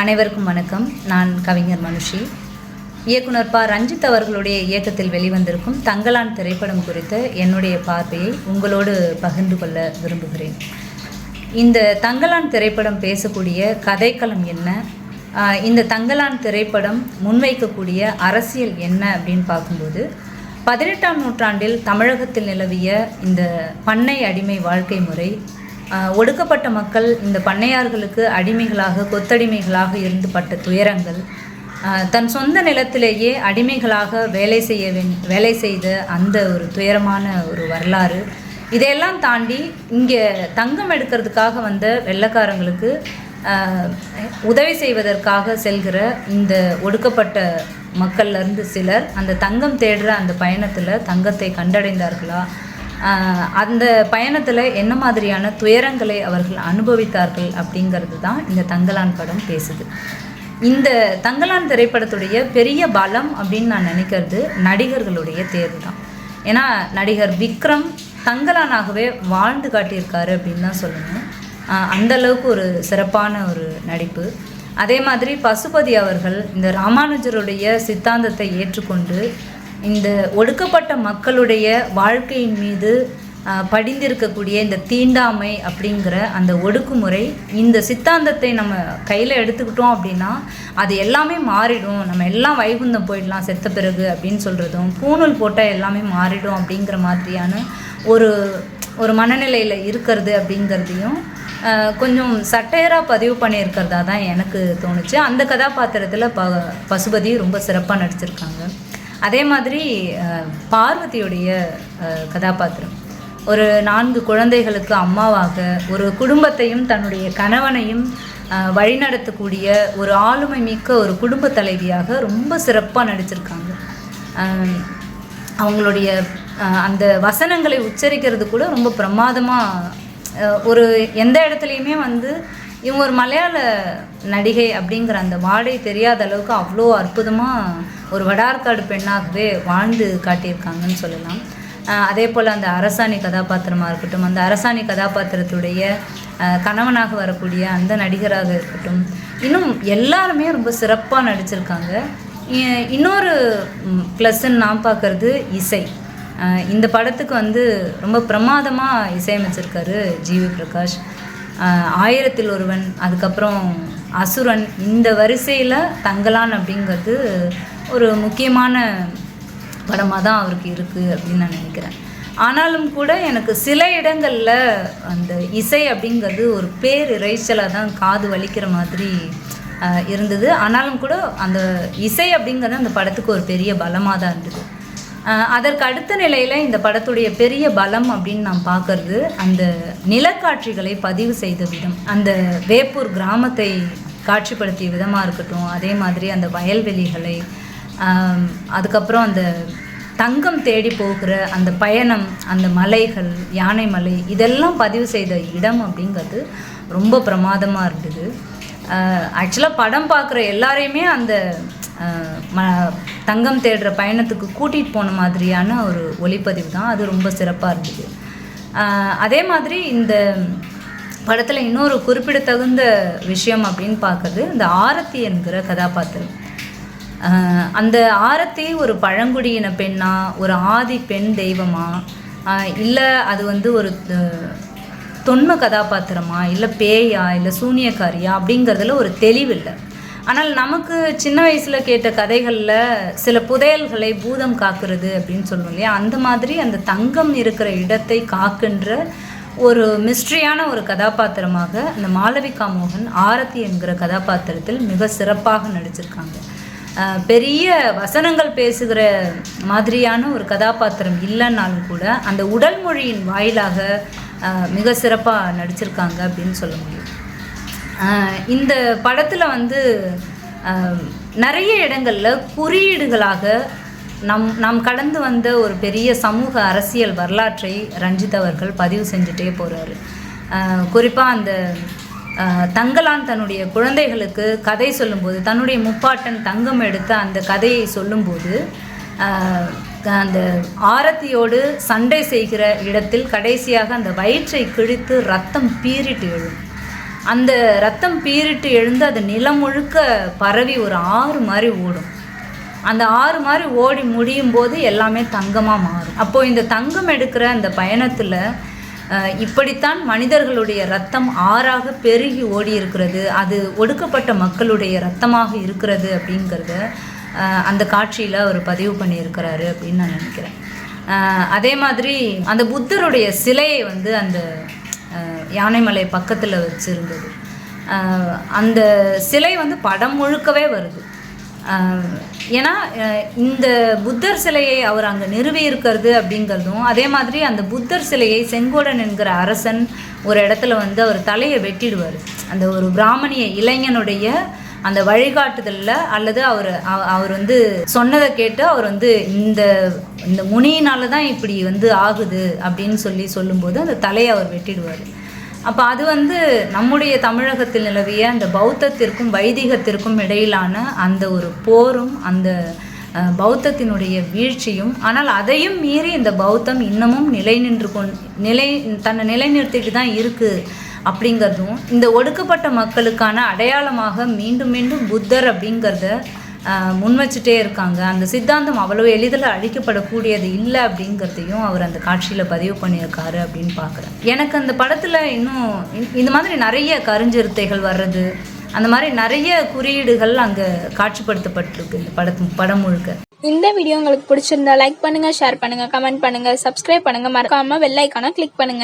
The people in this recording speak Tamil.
அனைவருக்கும் வணக்கம். நான் கவிஞர் மனுஷி. இயக்குனர் ப. ரஞ்சித் அவர்களுடைய இயக்கத்தில் வெளிவந்திருக்கும் தங்கலான் திரைப்படம் குறித்த என்னுடைய பார்வையை உங்களோடு பகிர்ந்து கொள்ள விரும்புகிறேன். இந்த தங்கலான் திரைப்படம் பேசக்கூடிய கதைக்களம் என்ன, இந்த தங்கலான் திரைப்படம் முன்வைக்கக்கூடிய அரசியல் என்ன அப்படின்னு பார்க்கும்போது, 18ஆம் நூற்றாண்டில் தமிழகத்தில் நிலவிய இந்த பண்ணை அடிமை வாழ்க்கை முறை, ஒடுக்கப்பட்ட மக்கள் இந்த பண்ணையார்களுக்கு அடிமைகளாக கொத்தடிமைகளாக இருந்து பட்ட துயரங்கள், தன் சொந்த நிலத்திலேயே அடிமைகளாக வேலை செய்த அந்த ஒரு துயரமான ஒரு வரலாறு, இதையெல்லாம் தாண்டி இங்கே தங்கம் எடுக்கிறதுக்காக வந்த வெள்ளைக்காரங்களுக்கு உதவி செய்வதற்காக செல்கிற இந்த ஒடுக்கப்பட்ட மக்கள்லேருந்து சிலர் அந்த தங்கம் தேடுற அந்த பயணத்தில் தங்கத்தை கண்டடைந்தார்களா, அந்த பயணத்தில் என்ன மாதிரியான துயரங்களை அவர்கள் அனுபவித்தார்கள் அப்படிங்கிறது தான் இந்த தங்கலான் படம் பேசுது. இந்த தங்கலான் திரைப்படத்துடைய பெரிய பலம் அப்படின்னு நான் நினைக்கிறது நடிகர்களுடைய தேர்வு தான். ஏன்னா நடிகர் விக்ரம் தங்கலானாகவே வாழ்ந்து காட்டியிருக்காரு அப்படின்னு தான் சொல்லணும். அந்தளவுக்கு ஒரு சிறப்பான ஒரு நடிப்பு. அதே மாதிரி பசுபதி அவர்கள் இந்த ராமானுஜருடைய சித்தாந்தத்தை ஏற்றுக்கொண்டு இந்த ஒடுக்கப்பட்ட மக்களுடைய வாழ்க்கையின் மீது படிந்திருக்கக்கூடிய இந்த தீண்டாமை அப்படிங்கிற அந்த ஒடுக்குமுறை, இந்த சித்தாந்தத்தை நம்ம கையில் எடுத்துக்கிட்டோம் அப்படின்னா அது எல்லாமே மாறிடும், நம்ம எல்லாம் வைகுந்தம் போயிடலாம் செத்த பிறகு அப்படின்னு சொல்கிறதும், பூணூல் போட்டால் எல்லாமே மாறிடும் அப்படிங்கிற மாதிரியான ஒரு மனநிலையில் இருக்கிறது அப்படிங்கிறதையும் கொஞ்சம் சட்டையராக பதிவு பண்ணியிருக்கிறதா தான் எனக்கு தோணுச்சு. அந்த கதாபாத்திரத்தில் பசுபதி ரொம்ப சிறப்பாக நடிச்சிருக்காங்க. அதே மாதிரி பார்வதியுடைய கதாபாத்திரம், ஒரு 4 குழந்தைகளுக்கு அம்மாவாக ஒரு குடும்பத்தையும் தன்னுடைய கணவனையும் வழிநடத்தக்கூடிய ஒரு ஆளுமை மிக்க ஒரு குடும்ப தலைவியாக ரொம்ப சிறப்பாக நடிச்சிருக்காங்க. அவங்களுடைய அந்த வசனங்களை உச்சரிக்கிறது கூட ரொம்ப பிரமாதமாக, ஒரு எந்த இடத்துலையுமே இவங்க ஒரு மலையாள நடிகை அப்படிங்கிற அந்த வாடை தெரியாத அளவுக்கு அவ்வளோ அற்புதமாக ஒரு வடார்காடு பெண்ணாகவே வாழ்ந்து காட்டியிருக்காங்கன்னு சொல்லலாம். அதே போல் அந்த அரசாணி கதாபாத்திரமாக இருக்கட்டும், அந்த அரசாணி கதாபாத்திரத்துடைய கணவனாக வரக்கூடிய அந்த நடிகராக இருக்கட்டும், இன்னும் எல்லாருமே ரொம்ப சிறப்பாக நடிச்சிருக்காங்க. இன்னொரு ப்ளஸ்ன்னு நான் பார்க்குறது இசை. இந்த படத்துக்கு ரொம்ப பிரமாதமாக இசையமைச்சிருக்காரு ஜிவி பிரகாஷ். 1000ல் ஒருவன், அதுக்கப்புறம் அசுரன், இந்த வரிசையில் தங்கலான் அப்படிங்கிறது ஒரு முக்கியமான படமாக தான் அவருக்கு இருக்குது அப்படின்னு நான் நினைக்கிறேன். ஆனாலும் கூட எனக்கு சில இடங்களில் அந்த இசை அப்படிங்கிறது ஒரு பேரிரைச்சலாக தான் காது வலிக்கிற மாதிரி இருந்தது. ஆனாலும் கூட அந்த இசை அப்படிங்கிறது அந்த படத்துக்கு ஒரு பெரிய பலமாக தான் இருந்தது. அதற்கு அடுத்த நிலையில் இந்த படத்துடைய பெரிய பலம் அப்படின்னு நான் பார்க்கறது அந்த நிலக்காட்சிகளை பதிவு செய்த விதம், அந்த வேப்பூர் கிராமத்தை காட்சிப்படுத்திய விதமாக இருக்கட்டும், அதே மாதிரி அந்த வயல்வெளிகளை, அதுக்கப்புறம் அந்த தங்கம் தேடி போகிற அந்த பயணம், அந்த மலைகள், யானை மலை, இதெல்லாம் பதிவு செய்த இடம் அப்படிங்கிறது ரொம்ப பிரமாதமாக இருந்தது. ஆக்சுவலாக படம் பார்க்குற எல்லாரையுமே அந்த தங்கம் தேடுற பயணத்துக்கு கூட்டிகிட்டு போன மாதிரியான ஒரு ஒளிப்பதிவு தான், அது ரொம்ப சிறப்பாக இருந்தது. அதே மாதிரி இந்த படத்தில் இன்னொரு குறிப்பிடத்தகுந்த விஷயம் அப்படின்னு பார்க்குறது இந்த ஆரத்தி என்கிற கதாபாத்திரம். அந்த ஆரத்தி ஒரு பழங்குடியின பெண்ணா, ஒரு ஆதி பெண் தெய்வமா, இல்லை அது ஒரு தொன்ம கதாபாத்திரமா, இல்லை பேயா, இல்லை சூனியக்காரியா அப்படிங்கிறதுல ஒரு தெளிவில்லை. ஆனால் நமக்கு சின்ன வயசில் கேட்ட கதைகளில் சில புதையல்களை பூதம் காக்கிறது அப்படின்னு சொல்லுவோம் இல்லையா, அந்த மாதிரி அந்த தங்கம் இருக்கிற இடத்தை காக்கின்ற ஒரு மிஸ்ட்ரியான ஒரு கதாபாத்திரமாக அந்த மாளவிகா மோகன் ஆரத்தி என்கிற கதாபாத்திரத்தில் மிக சிறப்பாக நடிச்சிருக்காங்க. பெரிய வசனங்கள் பேசுகிற மாதிரியான ஒரு கதாபாத்திரம் இல்லைன்னாலும் கூட அந்த உடல் மொழியின் வாயிலாக மிக சிறப்பாக நடிச்சிருக்காங்க அப்படின்னு சொல்ல முடியும். இந்த படத்தில் நிறைய இடங்களில் குறியீடுகளாக நாம் கடந்து வந்த ஒரு பெரிய சமூக அரசியல் வரலாற்றை ரஞ்சித் அவர்கள் பதிவு செஞ்சுட்டே போகிறாரு. குறிப்பாக அந்த தங்கலான் தன்னுடைய குழந்தைகளுக்கு கதை சொல்லும்போது, தன்னுடைய முப்பாட்டன் தங்கம் எடுத்த அந்த கதையை சொல்லும்போது, அந்த ஆரத்தியோடு சண்டை செய்கிற இடத்தில் கடைசியாக அந்த வயிற்றை கிழித்து ரத்தம் பீறிட்டு எழும். அந்த ரத்தம் பீரிட்டு எழுந்து அது நிலம் முழுக்க பரவி ஒரு ஆறு மாதிரி ஓடும். அந்த ஆறு மாதிரி ஓடி முடியும் போது எல்லாமே தங்கமாக மாறும். அப்போது இந்த தங்கம் எடுக்கிற அந்த பயணத்தில் இப்படித்தான் மனிதர்களுடைய ரத்தம் ஆறாக பெருகி ஓடி இருக்கிறது, அது ஒடுக்கப்பட்ட மக்களுடைய ரத்தமாக இருக்கிறது அப்படிங்கிறத அந்த காட்சியில் அவர் பதிவு பண்ணியிருக்கிறாரு அப்படின்னு நான் நினைக்கிறேன். அதே மாதிரி அந்த புத்தருடைய சிலையை வந்து அந்த யானைமலை பக்கத்தில் வச்சுருந்தது. அந்த சிலை வந்து படம் முழுக்கவே வருது. ஏன்னா இந்த புத்தர் சிலையை அவர் அங்கே நிறுவி இருக்கிறது அப்படிங்கிறதும், அதே மாதிரி அந்த புத்தர் சிலையை செங்கோடன் என்கிற அரசன் ஒரு இடத்துல வந்து அவர் தலையை வெட்டிடுவார். அந்த ஒரு பிராமணிய இளைஞனுடைய அந்த வழிகாட்டுதலில் அல்லது அவர் வந்து சொன்னதை கேட்டு அவர் வந்து இந்த முனியினால தான் இப்படி வந்து ஆகுது அப்படின்னு சொல்லும்போது அந்த தலையை அவர் வெட்டிடுவார். அப்போ அது வந்து நம்முடைய தமிழகத்தில் நிலவிய அந்த பௌத்தத்திற்கும் வைதிகத்திற்கும் இடையிலான அந்த ஒரு போரும் அந்த பௌத்தத்தினுடைய வீழ்ச்சியும், ஆனால் அதையும் மீறி இந்த பௌத்தம் இன்னமும் தன்னை நிலைநிறுத்திட்டு தான் இருக்குது அப்படிங்கிறதும், இந்த ஒடுக்கப்பட்ட மக்களுக்கான அடையாளமாக மீண்டும் மீண்டும் புத்தர் அப்படிங்கிறத முன் வச்சுட்டே இருக்காங்க. அந்த சித்தாந்தம் அவ்வளோ எளிதில் அழிக்கப்படக்கூடியது இல்லை அப்படிங்கிறதையும் அவர் அந்த காட்சியில் பதிவு பண்ணியிருக்காரு அப்படின்னு பார்க்குறேன். எனக்கு அந்த படத்தில் இன்னும் இந்த மாதிரி நிறைய கருஞ்சிறுத்தைகள் வர்றது, அந்த மாதிரி நிறைய குறியீடுகள் அங்கே காட்சிப்படுத்தப்பட்டிருக்கு இந்த படம் முழுக்க. இந்த வீடியோ உங்களுக்கு பிடிச்சிருந்தா லைக் பண்ணுங்கள், ஷேர் பண்ணுங்கள், கமெண்ட் பண்ணுங்கள், சப்ஸ்கிரைப் பண்ணுங்கள், மறக்காமல் பெல் ஐகானை கிளிக் பண்ணுங்கள்.